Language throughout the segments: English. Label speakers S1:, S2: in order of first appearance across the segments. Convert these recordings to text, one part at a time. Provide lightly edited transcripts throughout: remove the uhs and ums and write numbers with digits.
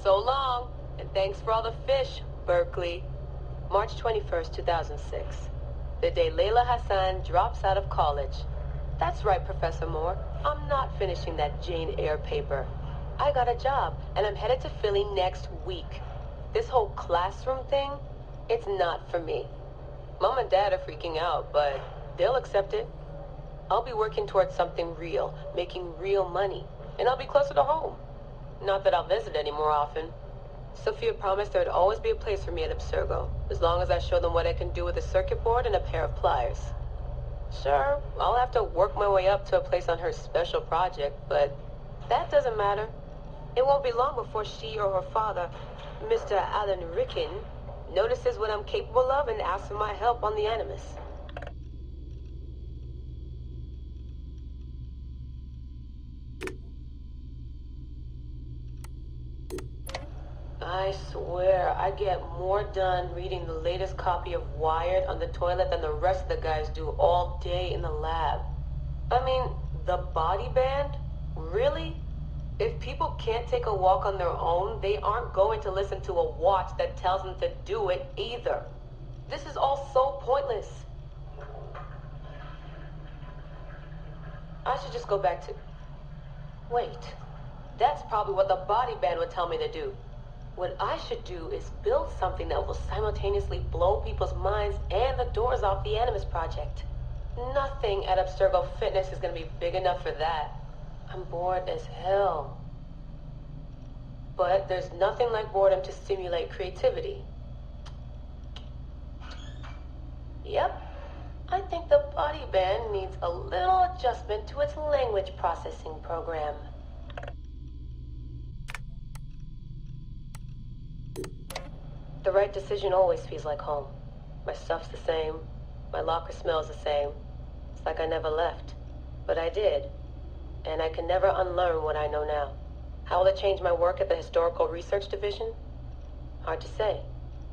S1: So long, and thanks for all the fish, Berkeley. March 21st, 2006. The day Layla Hassan drops out of college. That's right, Professor Moore. I'm not finishing that Jane Eyre paper. I got a job, and I'm headed to Philly next week. This whole classroom thing, it's not for me. Mom and Dad are freaking out, but they'll accept it. I'll be working towards something real, making real money, and I'll be closer to home. Not that I'll visit any more often. Sophia promised there'd always be a place for me at Abstergo, as long as I show them what I can do with a circuit board and a pair of pliers. Sure, I'll have to work my way up to a place on her special project, but that doesn't matter. It won't be long before she or her father, Mr. Alan Ricken, notices what I'm capable of and asks for my help on the animus. I swear, I get more done reading the latest copy of Wired on the toilet than the rest of the guys do all day in the lab. I mean, the body band? Really? If people can't take a walk on their own, they aren't going to listen to a watch that tells them to do it either. This is all so pointless. I should just go back to... Wait. That's probably what the body band would tell me to do. What I should do is build something that will simultaneously blow people's minds and the doors off the Animus Project. Nothing at Abstergo Fitness is going to be big enough for that. I'm bored as hell. But there's nothing like boredom to stimulate creativity. Yep. I think the body band needs a little adjustment to its language processing program. The right decision always feels like home. My stuff's the same. My locker smells the same. It's like I never left. But I did. And I can never unlearn what I know now. How will it change my work at the Historical Research Division? Hard to say.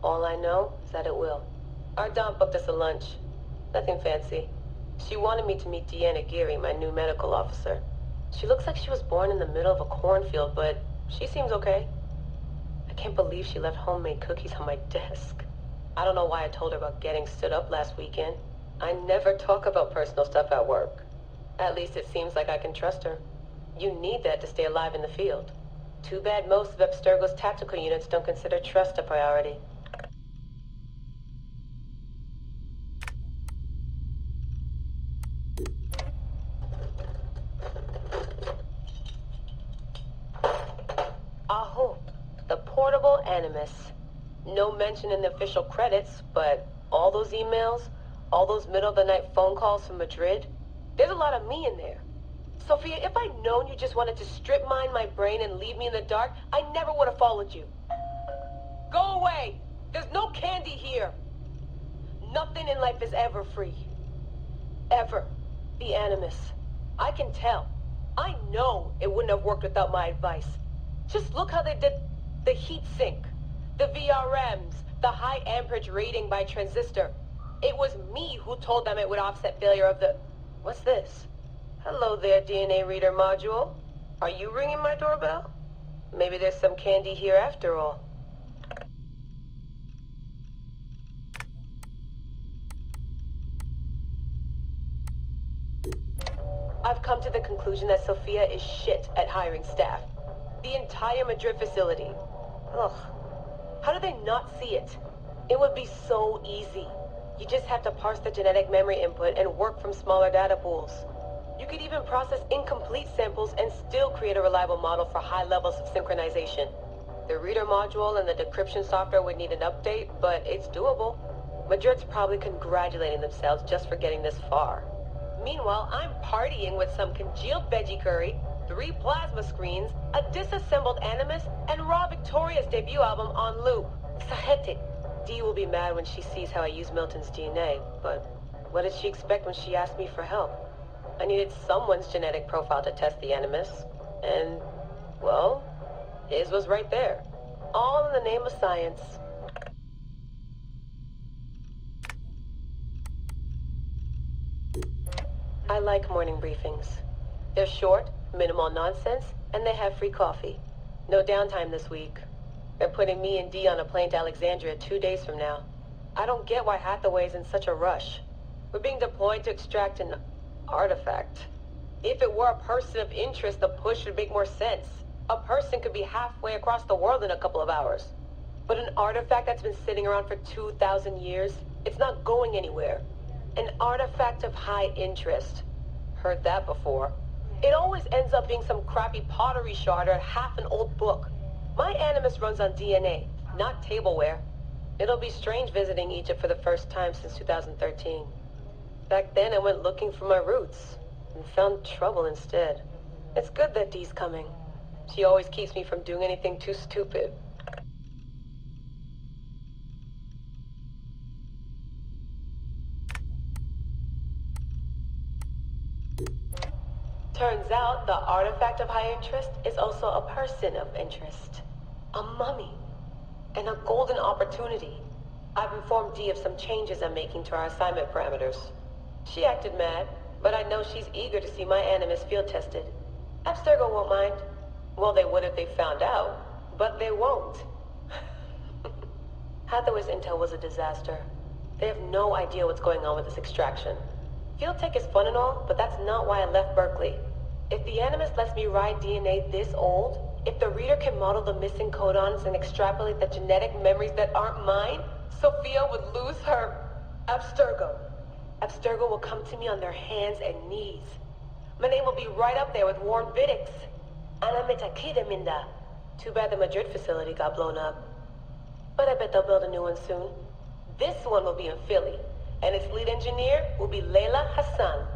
S1: All I know is that it will. Our Dom booked us a lunch. Nothing fancy. She wanted me to meet Deanna Geary, my new medical officer. She looks like she was born in the middle of a cornfield, but she seems okay. I can't believe she left homemade cookies on my desk. I don't know why I told her about getting stood up last weekend. I never talk about personal stuff at work. At least it seems like I can trust her. You need that to stay alive in the field. Too bad most of Abstergo's tactical units don't consider trust a priority. Aho, the portable animus. No mention in the official credits, but all those emails, all those middle-of-the-night phone calls from Madrid, there's a lot of me in there. Sophia, if I'd known you just wanted to strip mine my brain and leave me in the dark, I never would have followed you. Go away! There's no candy here! Nothing in life is ever free. Ever. The animus. I can tell. I know it wouldn't have worked without my advice. Just look how they did the heat sink, the VRMs, the high amperage rating by transistor. It was me who told them it would offset failure of the... What's this? Hello there, DNA reader module. Are you ringing my doorbell? Maybe there's some candy here after all. I've come to the conclusion that Sophia is shit at hiring staff. The entire Madrid facility. Ugh. How do they not see it? It would be so easy. You just have to parse the genetic memory input and work from smaller data pools. You could even process incomplete samples and still create a reliable model for high levels of synchronization. The reader module and the decryption software would need an update, but it's doable. Madrid's probably congratulating themselves just for getting this far. Meanwhile, I'm partying with some congealed veggie curry, 3 plasma screens, a disassembled Animus, and Raw Victoria's debut album on loop. Sahete. Dee will be mad when she sees how I use Milton's DNA, but what did she expect when she asked me for help? I needed someone's genetic profile to test the Animus, and, well, his was right there. All in the name of science. I like morning briefings. They're short, minimal nonsense, and they have free coffee. No downtime this week. They're putting me and Dee on a plane to Alexandria 2 days from now. I don't get why Hathaway's in such a rush. We're being deployed to extract an artifact. If it were a person of interest, the push would make more sense. A person could be halfway across the world in a couple of hours. But an artifact that's been sitting around for 2,000 years, it's not going anywhere. An artifact of high interest. Heard that before. It always ends up being some crappy pottery shard or half an old book. My Animus runs on DNA, not tableware. It'll be strange visiting Egypt for the first time since 2013. Back then I went looking for my roots, and found trouble instead. It's good that Dee's coming. She always keeps me from doing anything too stupid. Turns out the artifact of high interest is also a person of interest. A mummy. And a golden opportunity. I've informed Dee of some changes I'm making to our assignment parameters. She acted mad, but I know she's eager to see my Animus field tested. Abstergo won't mind. Well, they would if they found out, but they won't. Hathaway's intel was a disaster. They have no idea what's going on with this extraction. Field tech is fun and all, but that's not why I left Berkeley. If the Animus lets me ride DNA this old, if the reader can model the missing codons and extrapolate the genetic memories that aren't mine, Sophia would lose her Abstergo. Abstergo will come to me on their hands and knees. My name will be right up there with Warren Vidick's. Anamita Minda. Too bad the Madrid facility got blown up. But I bet they'll build a new one soon. This one will be in Philly, and its lead engineer will be Layla Hassan.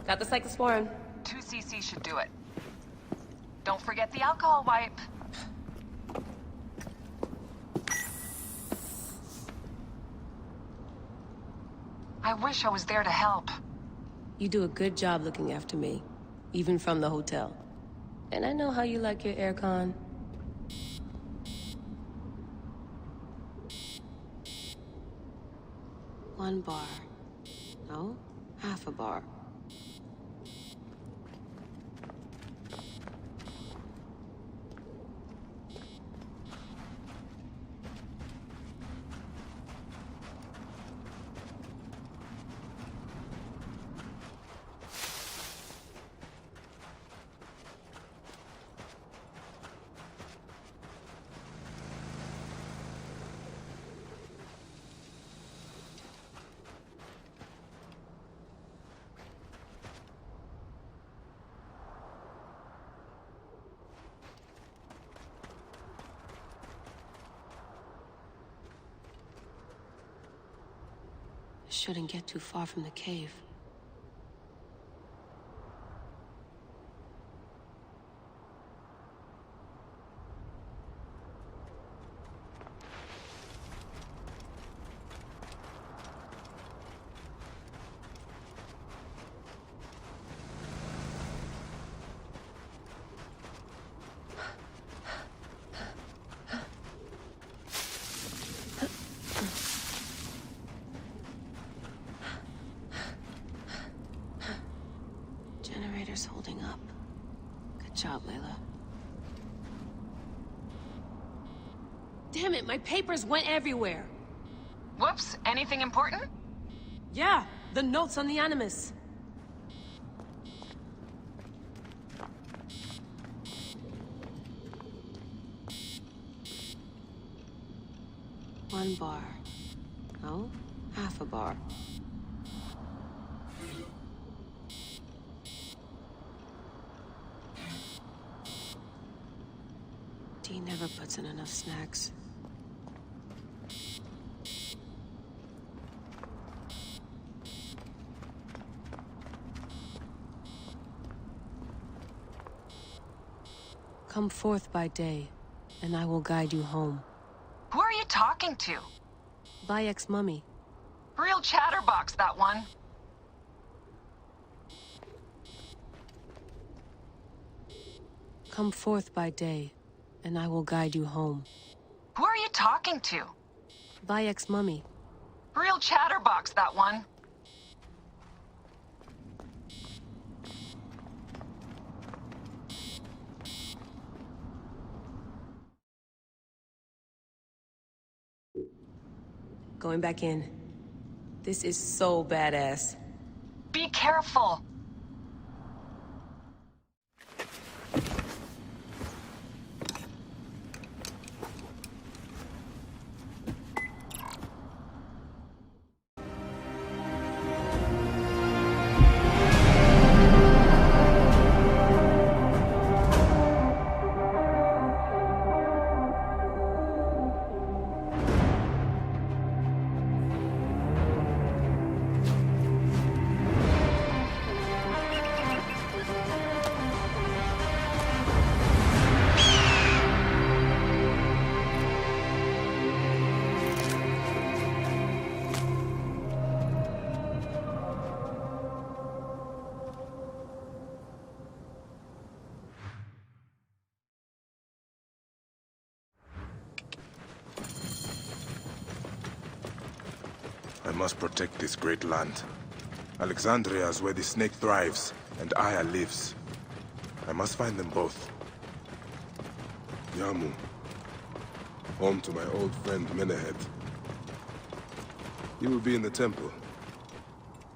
S1: Got the cyclosporin.
S2: 2cc should do it. Don't forget the alcohol wipe. I wish I was there to help.
S1: You do a good job looking after me, even from the hotel. And I know how you like your aircon. One bar. No, half a bar. Shouldn't get too far from the cave. Generator's holding up. Good job, Layla. Damn it, my papers went everywhere.
S2: Whoops, anything important?
S1: Yeah, the notes on the animus. One bar. No, half a bar. Dee never puts in enough snacks. Come forth by day, and I will guide you home.
S2: Who are you talking to?
S1: By ex-mummy.
S2: Real chatterbox, that one.
S1: Come forth by day, and I will guide you home.
S2: Who are you talking to?
S1: By ex-mummy.
S2: Real chatterbox, that one.
S1: Going back in. This is so badass.
S2: Be careful.
S3: I must protect this great land. Alexandria is where the snake thrives, and Aya lives. I must find them both. Yamu. Home to my old friend Menehet. He will be in the temple.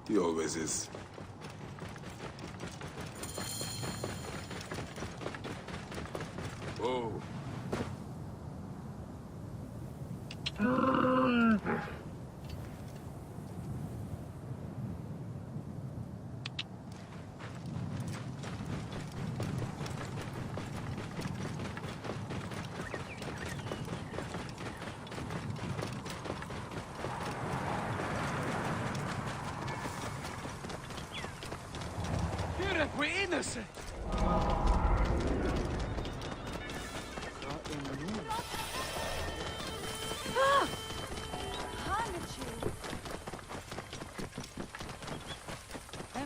S3: He always is. Whoa.
S4: We're innocent!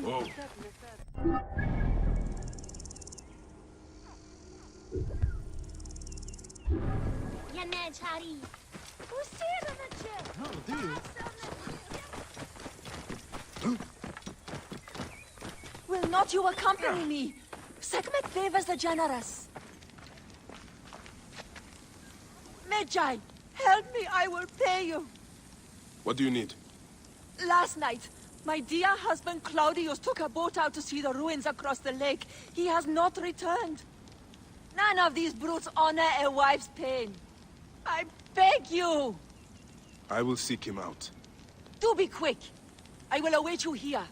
S3: Whoa.
S5: Will not you accompany me? Sekhmet favors the generous. Medjay, help me, I will pay you.
S3: What do you need?
S5: Last night, my dear husband Claudius took a boat out to see the ruins across the lake. He has not returned. None of these brutes honor a wife's pain. I beg you!
S3: I will seek him out.
S5: Do be quick. I will await you here.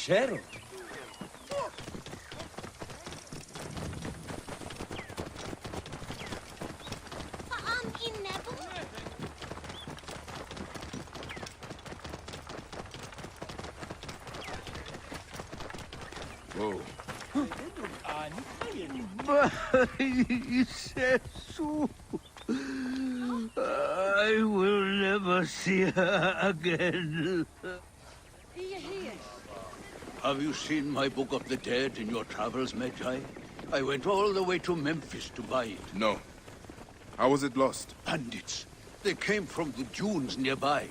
S4: Gerald.
S3: Whoa.
S4: Isso é I will never see her again. Have you seen my Book of the Dead in your travels, Magi? I went all the way to Memphis to buy it.
S3: No. How was it lost?
S4: Bandits. They came from the dunes nearby.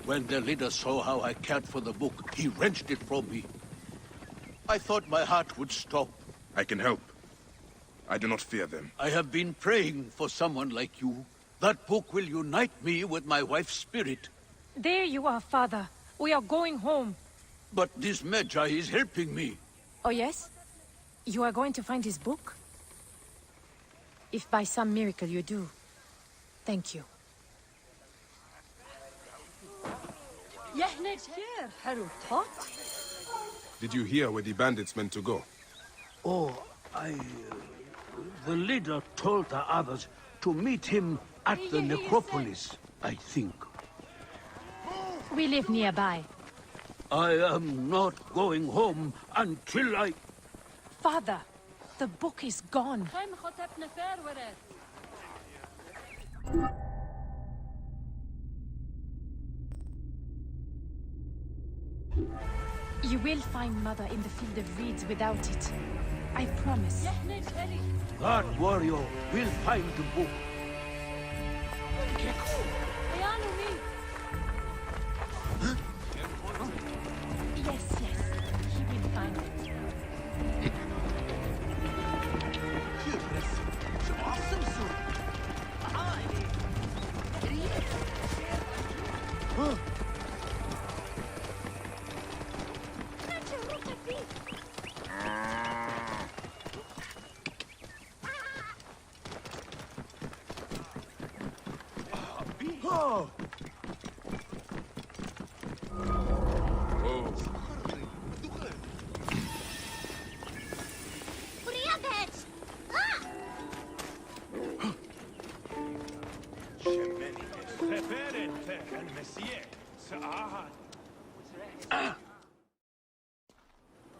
S4: When their leader saw how I cared for the book, he wrenched it from me. I thought my heart would stop.
S3: I can help. I do not fear them.
S4: I have been praying for someone like you. That book will unite me with my wife's spirit.
S6: There you are, Father. We are going home.
S4: But this Magi is helping me.
S6: Oh, yes? You are going to find his book? If by some miracle you do, thank you.
S3: Did you hear where the bandits meant to go?
S4: Oh, the leader told the others to meet him at the necropolis, I think.
S6: We live nearby.
S4: I am not going home until I...
S6: Father, the book is gone. You will find Mother in the field of reeds without it. I promise.
S4: That warrior will find the book.
S6: Yes, he will find it.
S3: Oh!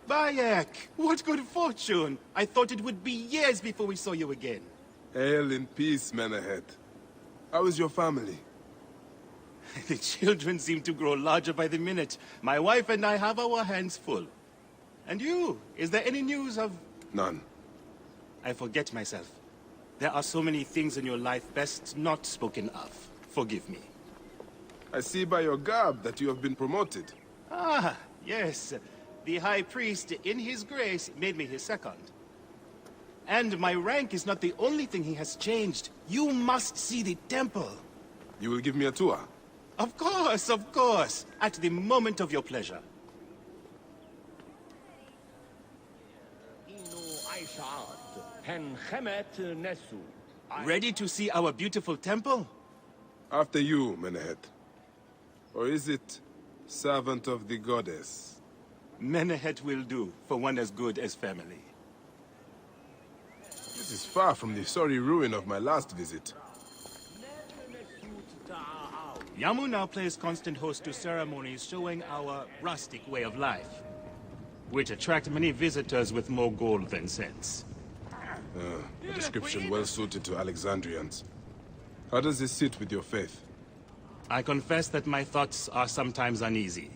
S7: Bayek! What good fortune! I thought it would be years before we saw you again.
S3: Hail in peace, Menahed. How is your family?
S7: The children seem to grow larger by the minute. My wife and I have our hands full. And you? Is there any news of...
S3: None.
S7: I forget myself. There are so many things in your life best not spoken of. Forgive me.
S3: I see by your garb that you have been promoted.
S7: Ah, yes. The High Priest, in his grace, made me his second. And my rank is not the only thing he has changed. You must see the temple.
S3: You will give me a tour?
S7: Of course, of course. At the moment of your pleasure. Ready to see our beautiful temple?
S3: After you, Menahed. Or is it servant of the goddess?
S7: Menahed will do, for one as good as family.
S3: This is far from the sorry ruin of my last visit.
S7: Yamu now plays constant host to ceremonies showing our rustic way of life, which attract many visitors with more gold than sense.
S3: A description well suited to Alexandrians. How does this sit with your faith?
S7: I confess that my thoughts are sometimes uneasy.